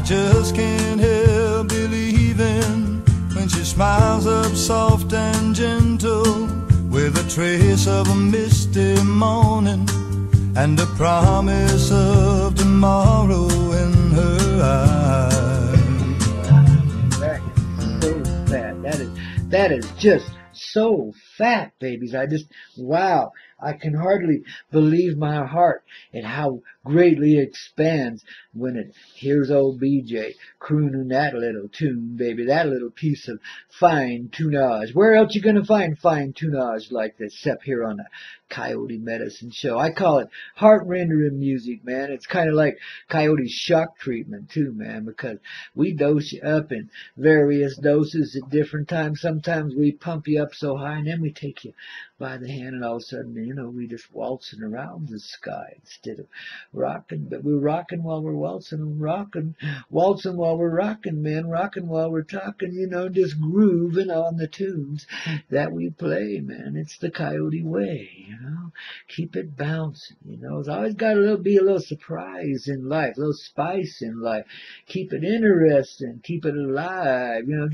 just can't help believing when she smiles up soft and gentle, with a trace of a misty morning and a promise of tomorrow in her eyes. That is so fat. That is just so fat, babies. Wow. I can hardly believe my heart at how greatly it expands when it hears old BJ crooning that little tune, baby, that little piece of fine tunage. Where else you gonna find fine tunage like this, except here on the Coyote Medicine Show? I call it heart-rendering music, man. It's kind of like Coyote shock treatment, too, man, because we dose you up in various doses at different times. Sometimes we pump you up so high, and then we take you by the hand, and all of a sudden, you know, we just waltzing around the sky instead of rocking. But we're rocking while we're waltzing, and waltzing while we're rocking, man, rocking while we're talking, you know, just grooving on the tunes that we play, man. It's the Coyote Way, you know. Keep it bouncing, you know. It's always got to be a little surprise in life, a little spice in life. Keep it interesting, keep it alive, you know.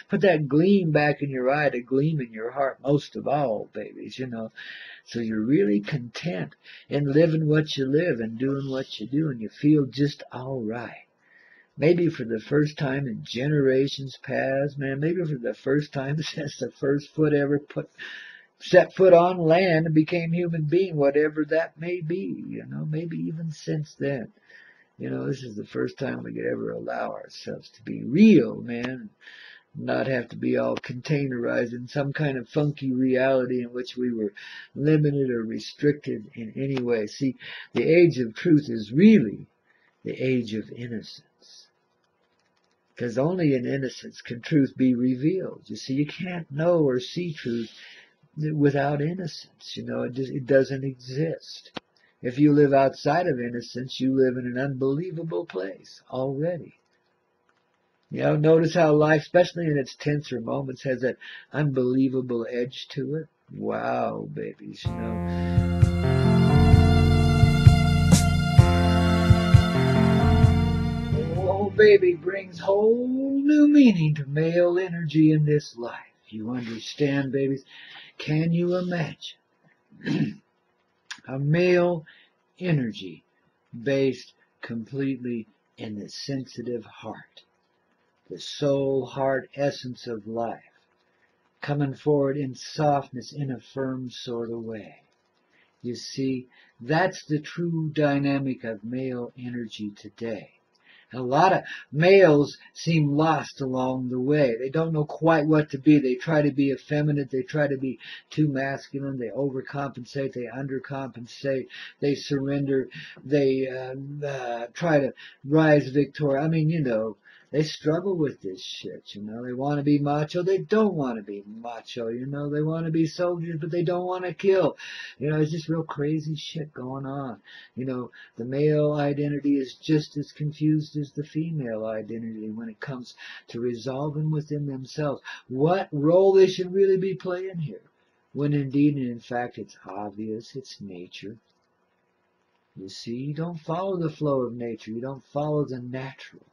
Put that gleam back in your eye, the gleam in your heart, most of all, babies, you know. So you're really content in living what you live and doing what you do, and you feel just all right. Maybe for the first time in generations past, man, maybe for the first time since the first foot ever set foot on land and became human being, whatever that may be, you know, maybe even since then. You know, this is the first time we could ever allow ourselves to be real, man. Not have to be all containerized in some kind of funky reality in which we were limited or restricted in any way. See, the age of truth is really the age of innocence. Because only in innocence can truth be revealed. You see, you can't know or see truth without innocence. You know, it doesn't exist. If you live outside of innocence, you live in an unbelievable place already. You know, notice how life, especially in its tenser moments, has that unbelievable edge to it. Wow, babies, you know. Oh, baby brings whole new meaning to male energy in this life. You understand, babies? Can you imagine a male energy based completely in the sensitive heart? The soul, heart, essence of life, coming forward in softness in a firm sort of way. You see, that's the true dynamic of male energy today. And a lot of males seem lost along the way. They don't know quite what to be. They try to be effeminate. They try to be too masculine. They overcompensate. They undercompensate. They surrender. They try to rise victorious. I mean, you know, they struggle with this shit, you know. They want to be macho. They don't want to be macho, you know. They want to be soldiers, but they don't want to kill. You know, it's just real crazy shit going on. You know, the male identity is just as confused as the female identity when it comes to resolving within themselves what role they should really be playing here. When indeed and in fact it's obvious, it's nature. You see, you don't follow the flow of nature. You don't follow the natural.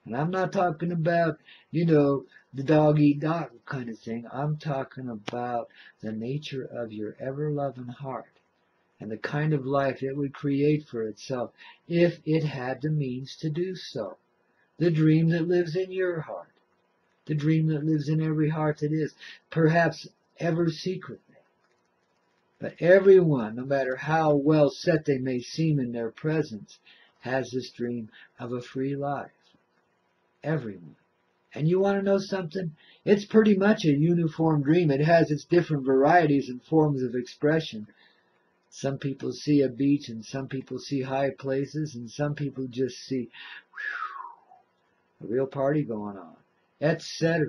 And I'm not talking about, you know, the dog-eat-dog kind of thing. I'm talking about the nature of your ever-loving heart and the kind of life it would create for itself if it had the means to do so. The dream that lives in your heart. The dream that lives in every heart that is, perhaps ever secretly. But everyone, no matter how well set they may seem in their presence, has this dream of a free life. Everyone. And you want to know something? It's pretty much a uniform dream. It has its different varieties and forms of expression. Some people see a beach, and some people see high places, and some people just see a real party going on, etc.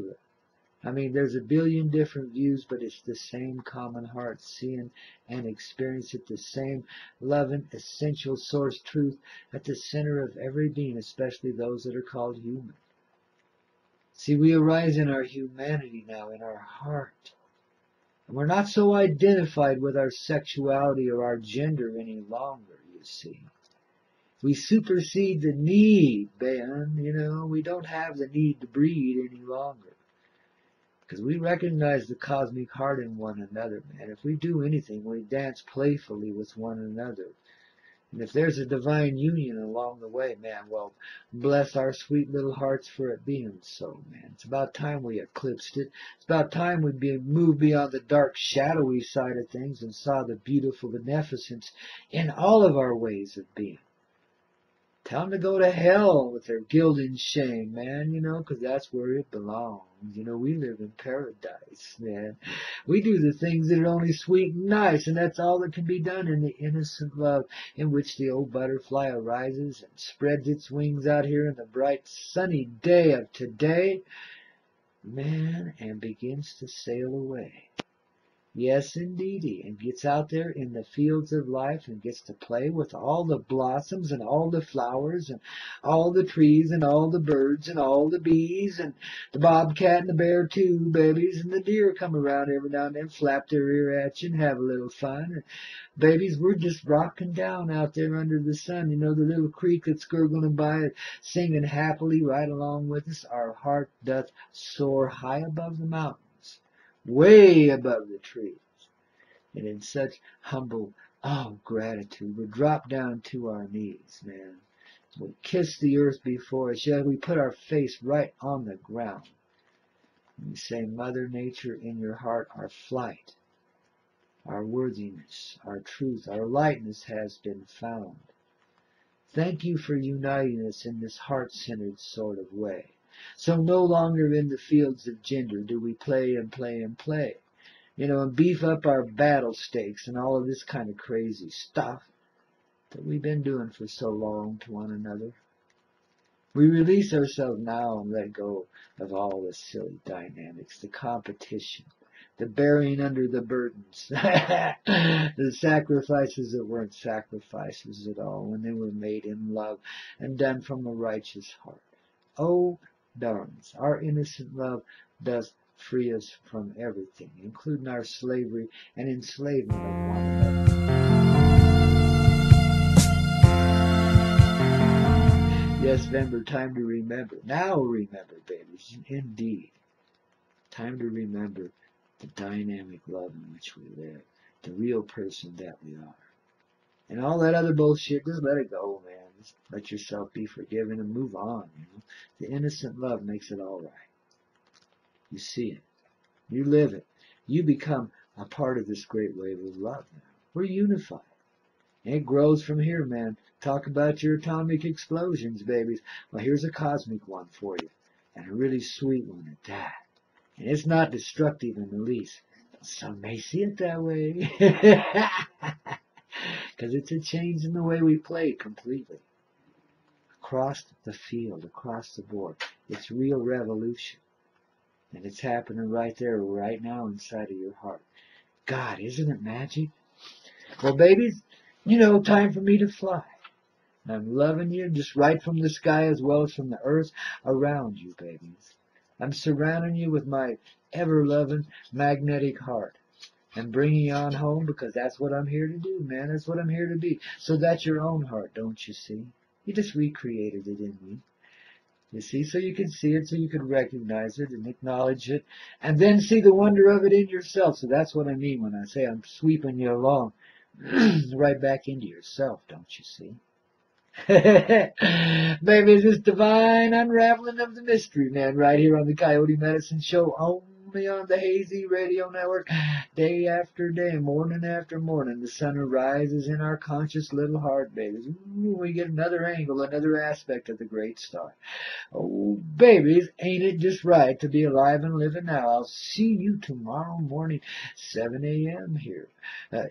I mean, there's a billion different views, but it's the same common heart seeing and experiencing the same loving, essential source truth at the center of every being, especially those that are called human. See, we arise in our humanity now, in our heart. And we're not so identified with our sexuality or our gender any longer, you see. We supersede the need, man. You know, we don't have the need to breed any longer. Because we recognize the cosmic heart in one another, man. If we do anything, we dance playfully with one another. And if there's a divine union along the way, man, well, bless our sweet little hearts for it being so, man. It's about time we eclipsed it. It's about time we moved beyond the dark, shadowy side of things and saw the beautiful beneficence in all of our ways of being. Tell them to go to hell with their guilt and shame, man, you know, because that's where it belongs. You know, we live in paradise, man. We do the things that are only sweet and nice, and that's all that can be done in the innocent love in which the old butterfly arises and spreads its wings out here in the bright, sunny day of today, man, and begins to sail away. Yes, indeedy, and gets out there in the fields of life and gets to play with all the blossoms and all the flowers and all the trees and all the birds and all the bees and the bobcat and the bear too, babies, and the deer come around every now and then, flap their ear at you and have a little fun. And babies, we're just rocking down out there under the sun. You know, the little creek that's gurgling by, singing happily right along with us. Our heart doth soar high above the mountain, way above the trees, and in such humble, gratitude, we drop down to our knees, man. We kiss the earth before us, yeah, we put our face right on the ground. And we say, Mother Nature, in your heart, our flight, our worthiness, our truth, our lightness has been found. Thank you for uniting us in this heart-centered sort of way. So no longer in the fields of gender do we play and play and play, you know, and beef up our battle stakes and all of this kind of crazy stuff that we've been doing for so long to one another. We release ourselves now and let go of all the silly dynamics, the competition, the burying under the burdens, the sacrifices that weren't sacrifices at all when they were made in love and done from a righteous heart. Oh, darlings, our innocent love does free us from everything, including our slavery and enslavement of one another. Yes, Vember, time to remember. Now remember, babies, indeed. Time to remember the dynamic love in which we live, the real person that we are. And all that other bullshit, just let it go, man. Just let yourself be forgiven and move on, you know. The innocent love makes it all right. You see it. You live it. You become a part of this great wave of love now. We're unified. And it grows from here, man. Talk about your atomic explosions, babies. Well, here's a cosmic one for you. And a really sweet one at that. And it's not destructive in the least. Some may see it that way. Because it's a change in the way we play completely. Across the field, across the board. It's real revolution. And it's happening right there, right now inside of your heart. God, isn't it magic? Well, babies, you know, time for me to fly. And I'm loving you just right from the sky as well as from the earth around you, babies. I'm surrounding you with my ever-loving magnetic heart. And bringing you on home because that's what I'm here to do, man. That's what I'm here to be. So that's your own heart, don't you see? You just recreated it in me. You see, so you can see it, so you can recognize it and acknowledge it, and then see the wonder of it in yourself. So that's what I mean when I say I'm sweeping you along right back into yourself, don't you see? Baby, it's this divine unraveling of the mystery, man, right here on the Coyote Medicine Show, only on the Hazy Radio Network, day after day, morning after morning. The sun arises in our conscious little heart, babies. Ooh, we get another angle, another aspect of the great star. Oh, babies, ain't it just right to be alive and living now? I'll see you tomorrow morning, 7 a.m. here,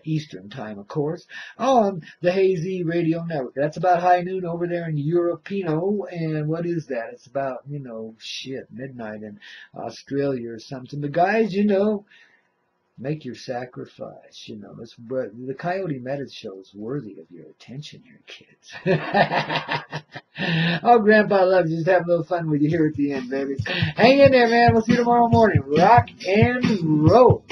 Eastern time, of course, on the Hazy Radio Network. That's about high noon over there in Europino, and what is that? It's about, you know, midnight in Australia or something. But guys, you know, make your sacrifice, you know. The Coyote Medicine Show is worthy of your attention here, kids. Oh, Grandpa loves you. Just have a little fun with you here at the end, baby. Hang in there, man. We'll see you tomorrow morning. Rock and roll.